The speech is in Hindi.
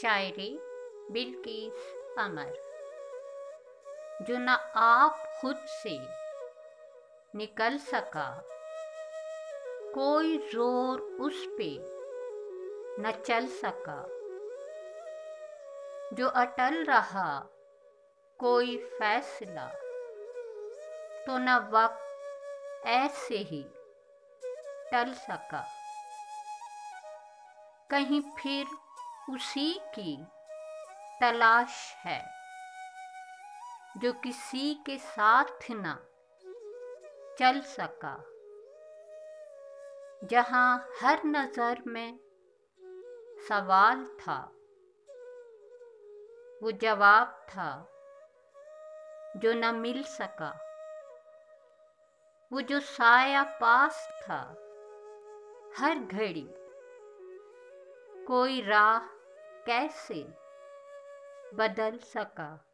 शायरी बिल्किस अमर। जो न आप खुद से निकल सका, कोई जोर उस पे न चल सका। जो अटल रहा कोई फैसला, तो न वक्त ऐसे ही टल सका। कहीं फिर उसी की तलाश है, जो किसी के साथ न चल सका। जहां हर नजर में सवाल था, वो जवाब था जो न मिल सका। वो जो साया पास था हर घड़ी, कोई राह कैसे बदल सका।